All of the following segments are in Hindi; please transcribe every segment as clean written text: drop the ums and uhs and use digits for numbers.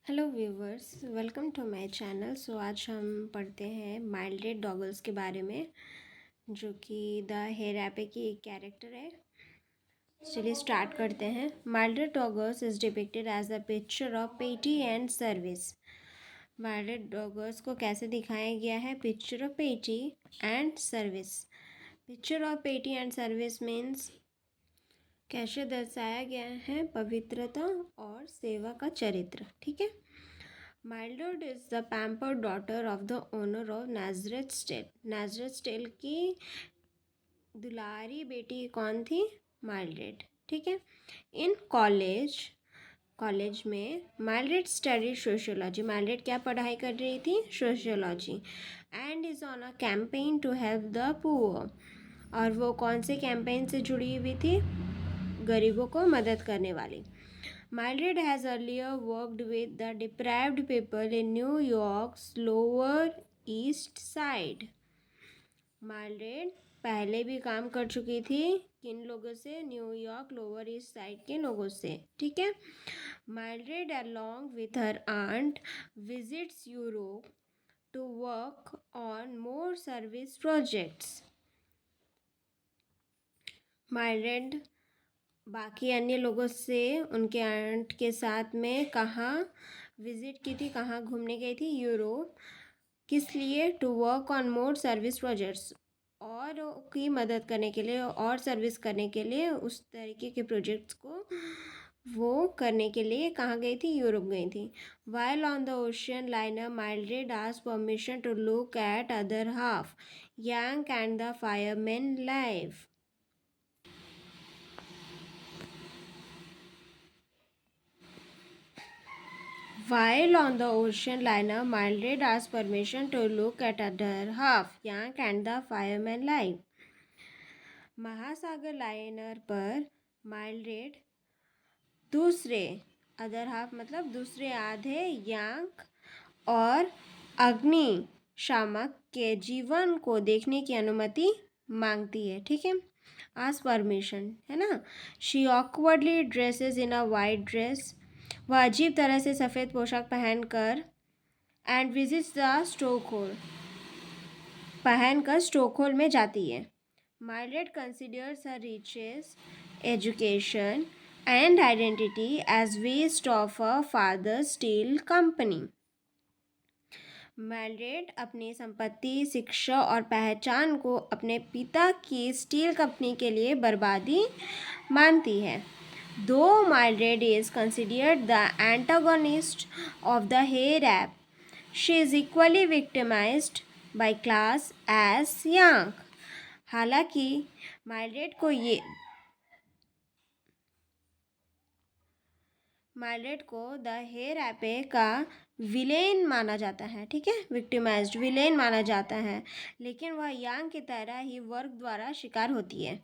Hello viewers, welcome to my channel. आज हम पढ़ते हैं माइल्ड्रेड डॉगल्स के बारे में, जो कि द हेरापे की एक कैरेक्टर है। चलिए स्टार्ट करते हैं। Mildred Douglas is depicted as a picture of petty and service. Mildred Douglas को कैसे दिखाया गया है? Picture of petty and service. Picture of petty and service means कैसे दर्शाया गया है? पवित्रता और सेवा का चरित्र। ठीक है। Mildred is the pampered daughter of the owner of Nazareth Steel. Nazareth Steel की दुलारी बेटी कौन थी? माइल्ड्रेड। ठीक है। इन कॉलेज में माइल्ड्रेड स्टडी सोशियोलॉजी। माइल्ड्रेड क्या पढ़ाई कर रही थी? Sociology. And is on a campaign to help the poor. और वो कौन से कैंपेन से जुड़ी हुई थी? गरीबों को मदद करने वाली। Mildred has earlier worked with the deprived people in New York's Lower East Side. Mildred पहले भी काम कर चुकी थी किन लोगों से? न्यूयॉर्क लोअर ईस्ट साइड के लोगों से। ठीक है। Mildred along with her aunt visits Europe to work on more service projects. Mildred बाकी अन्य लोगों से उनके आंट के साथ में कहाँ विजिट की थी, कहाँ घूमने गई थी? यूरोप। किस लिए? To work on more service projects, और की मदद करने के लिए और सर्विस करने के लिए, उस तरीके के प्रोजेक्ट्स को वो करने के लिए कहाँ गई थी? यूरोप गई थी। While on the ocean liner Mildred asked permission to look at other half, yank and the fireman life. While on the ocean liner, Mildred asked permission to look at other half, Yank and the fireman life. महासागर लाइनर पर माइल्ड्रेड दूसरे अदर हाफ मतलब दूसरे आधे यांक और अग्नि शामक के जीवन को देखने की अनुमति मांगती है। ठीक है। आज परमिशन है ना। She awkwardly dresses in a white dress. वह अजीब तरह से सफ़ेद पोशाक पहनकर एंड विजिट्स द स्टोकहोल, पहनकर स्टोकहोल में जाती है। Mildred considers her riches, education and identity as waste of a father steel company. Mildred अपनी संपत्ति, शिक्षा और पहचान को अपने पिता की स्टील कंपनी के लिए बर्बादी मानती है। Though Mildred is considered the antagonist of the Hay-Rap, she is equally victimized by class as Yank. हालांकि माइल्ड्रेड को द हेरापे का विलेन माना जाता है। ठीक है। विक्टिमाइज्ड विलेन माना जाता है, लेकिन वह यांग की तरह ही वर्ग द्वारा शिकार होती है।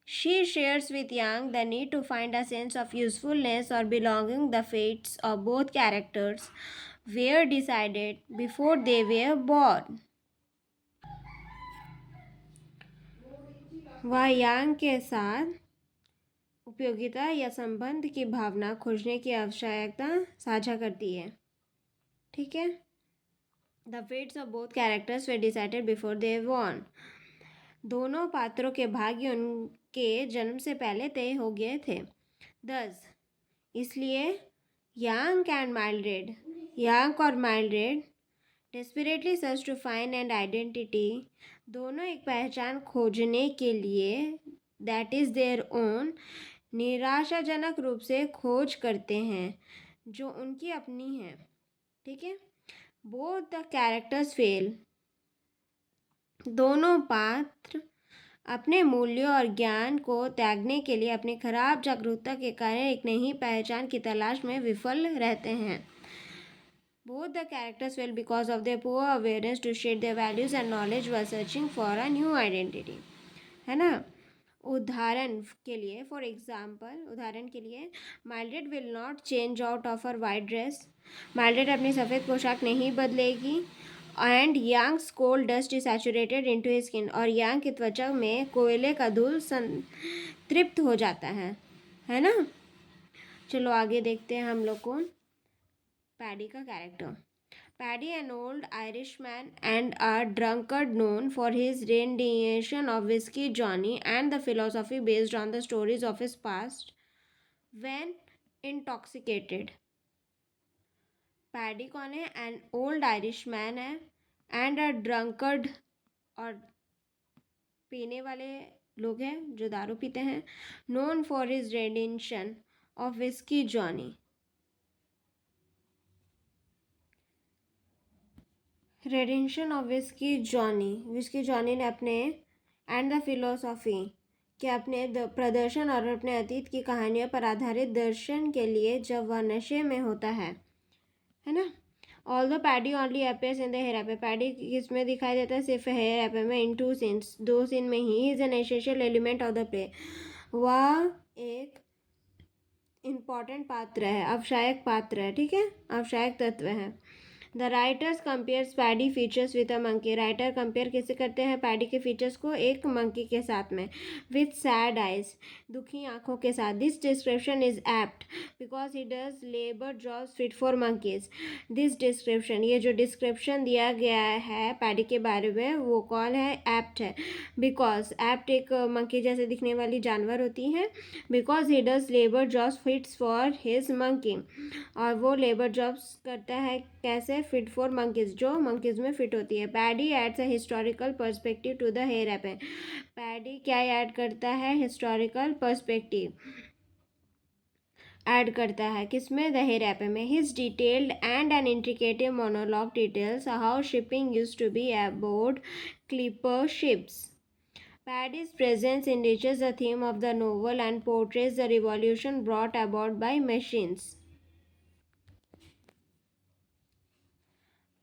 She shares with Yang the need to find a sense of usefulness or belonging. The fates of both characters were decided before they were born. वह यांग के साथ उपयोगिता या संबंध की भावना खोजने की आवश्यकता साझा करती है। ठीक है। The fates of both characters were decided before they were born. दोनों पात्रों के भाग्य उनके जन्म से पहले तय हो गए थे। 10 इसलिए यांक और Mildred desperately search to find and identity, दोनों एक पहचान खोजने के लिए दैट इज़ देयर ओन, निराशाजनक रूप से खोज करते हैं जो उनकी अपनी है। ठीक है। बोथ द कैरेक्टर्स फेल, दोनों पात्र अपने मूल्यों और ज्ञान को त्यागने के लिए अपनी खराब जागरूकता के कारण एक नई पहचान की तलाश में विफल रहते हैं। Both the characters fail because of their poor awareness to share their values and knowledge while searching for a new identity. है ना। उदाहरण के लिए Mildred will not change out of her white dress. Mildred अपनी सफ़ेद पोशाक नहीं बदलेगी। And Yank's coal dust is saturated into his skin, और यांग की त्वचा में कोयले का धूल संतृप्त हो जाता है ना। चलो आगे देखते हैं हम लोग को। पैडी का character. Paddy, an old Irishman and a drunkard known for his rendition of Whiskey Johnny and the philosophy based on the stories of his past when intoxicated. Paddy कौन है? एन ओल्ड आयरिश मैन है एंड अ ड्रंकर्ड, और पीने वाले लोग हैं जो दारू पीते हैं. Known for his Radisson of whisky Johnny. Radisson of whisky Johnny ने अपने एंड द फिलोसॉफी के अपने प्रदर्शन और अपने अतीत की कहानियों पर आधारित दर्शन के लिए जब वह नशे में होता है ना. All the Paddy only appears in the hair ape. Paddy किसमें दिखाई देता है? सिर्फ हेयर एप में. इन 2 सीन्स, 2 सीन में ही. Is an essential element of the play. वह एक इम्पॉर्टेंट पात्र है, आवश्यक पात्र है. ठीक है, आवश्यक तत्व है. The writers compares paddy features with a monkey. Writer compare किसे करते हैं? पैडी के फीचर्स को एक मंकी के साथ में. विथ सैड आइज, दुखी आंखों के साथ. This description is apt because he does labour jobs fit for monkeys. This description, ये जो डिस्क्रिप्शन दिया गया है पैडी के बारे में वो कौन है? एप्ट है. बिकॉज एप्ट एक मंकी जैसे दिखने वाली जानवर होती है. Because he does labour jobs fits for his monkey, और वो लेबर जॉब्स करता है कैसे? फिट फॉर मंकीज, जो मंकीज में फिट होती है. Paddy adds a historical perspective to the hair ape. Paddy क्या ऐड करता है? हिस्टोरिकल पर्सपेक्टिव ऐड करता है. किसमें? द हेयर एप में. His detailed and an intricative monologue details how shipping used to be aboard clipper ships. Paddy's presence enriches the theme of the novel and portrays the revolution brought about by machines.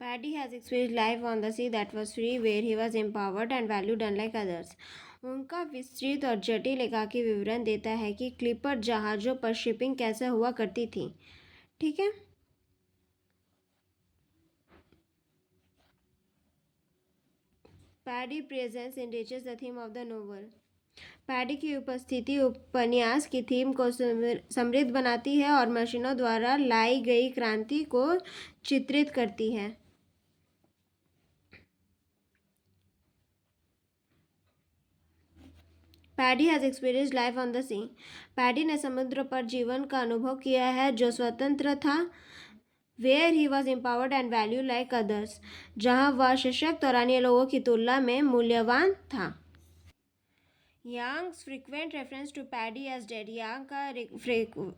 Paddy has experienced life on the sea that was free, where he was empowered and valued unlike others. उनका विस्तृत और जटिल एकाकी विवरण देता है कि क्लिपर जहाज़ों पर शिपिंग कैसे हुआ करती थी. ठीक है. Paddy presence enriches the theme of the novel. Paddy की उपस्थिति उपन्यास की थीम को समृद्ध बनाती है और मशीनों द्वारा लाई गई क्रांति को चित्रित करती है. Paddy has experienced life on the sea. Paddy ने समुद्र पर जीवन का अनुभव किया है जो स्वतंत्र था. Where he was empowered and value like others, जहाँ वह सशक्त और अन्य लोगों की तुलना में मूल्यवान था. Yank's frequent reference to Paddy as dead. Yank का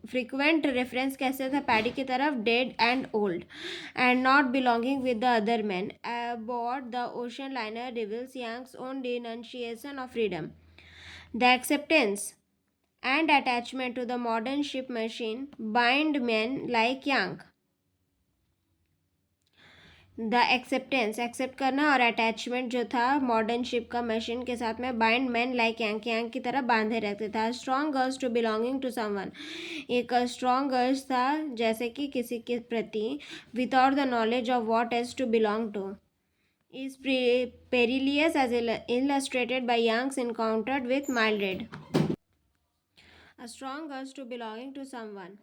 फ्रिक्वेंट रेफरेंस कैसे था पैडी की तरफ? Dead and old and not belonging with the other man aboard the ocean liner reveals Yank's own denunciation of freedom. The acceptance and attachment to the modern ship machine bind men like Yang. The acceptance, accept करना, और अटैचमेंट जो था मॉडर्न शिप का मशीन के साथ में, bind man like Yang, Yang की तरह बांधे रहते था. Strong girls to belonging to someone. एक स्ट्रॉन्ग गर्ल्स था जैसे कि किसी के प्रति, without the knowledge of what as to belong to. Is perilous as illustrated by Young's encounter with Mildred. A strong urge to belonging to someone.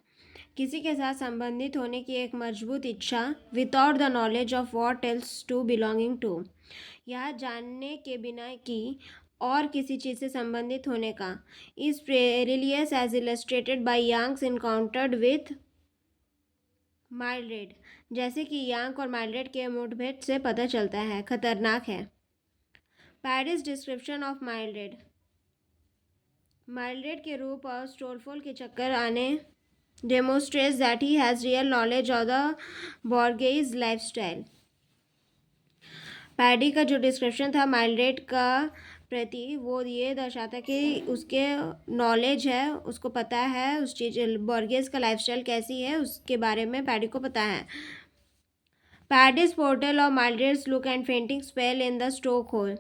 किसी के साथ संबंधित होने की एक मजबूत इच्छा. Without the knowledge of what else to belonging to. यह जानने के बिना कि और किसी चीज़ से संबंधित होने का. Is perilous as illustrated by Young's encounter with Mildred. जैसे कि यांग और माइल्ड्रेड के मुठभेड़ से पता चलता है, खतरनाक है. Paddy's description of Mildred. Mildred के रूप और स्टोरफोल के चक्कर आने demonstrates that he has real knowledge of the bourgeois lifestyle. Paddy का जो डिस्क्रिप्शन था माइल्ड्रेड का प्रति, वो ये दर्शाता कि उसके नॉलेज है, उसको पता है उस चीज़ बॉर्गेज का लाइफस्टाइल कैसी है उसके बारे में पैडी को पता है. पैडीज पोर्टल और Mildred's look and fainting spell in the stokehole.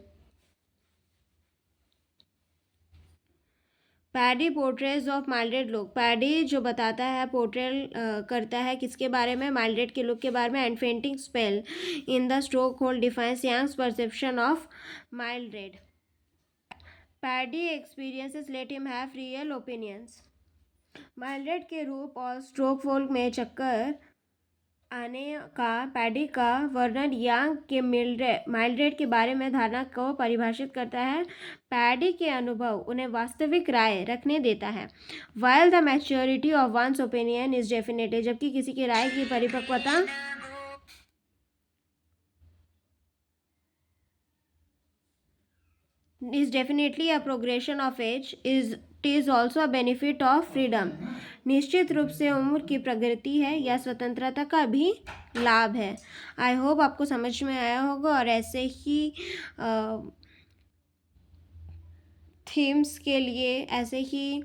Paddy portrays of Mildred look. Paddy जो बताता है, पोर्ट्रेल करता है किसके बारे में? माइल्ड्रेड के लुक के बारे में. And fainting spell in the stokehole defines Yank's perception of Mildred. Paddy experiences let him have real opinions. Mildred के रूप और स्टोक होल में चक्कर आने का पैडी का वर्णन यांग के माइल्ड्रेड के बारे में धारणा को परिभाषित करता है। पैडी के अनुभव उन्हें वास्तविक राय रखने देता है। While the maturity of once opinion is definitely, जबकि किसी की राय की परिपक्वता is definitely a progression of age, it is also a benefit of freedom. निश्चित रूप से उम्र की प्रगति है या स्वतंत्रता का भी लाभ है। आई होप आपको समझ में आया होगा और ऐसे ही थीम्स के लिए, ऐसे ही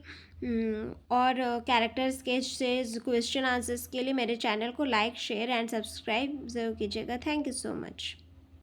और कैरेक्टर स्केचेस, क्वेश्चन आंसर्स के लिए मेरे चैनल को लाइक, शेयर एंड सब्सक्राइब ज़रूर कीजिएगा। Thank you so much.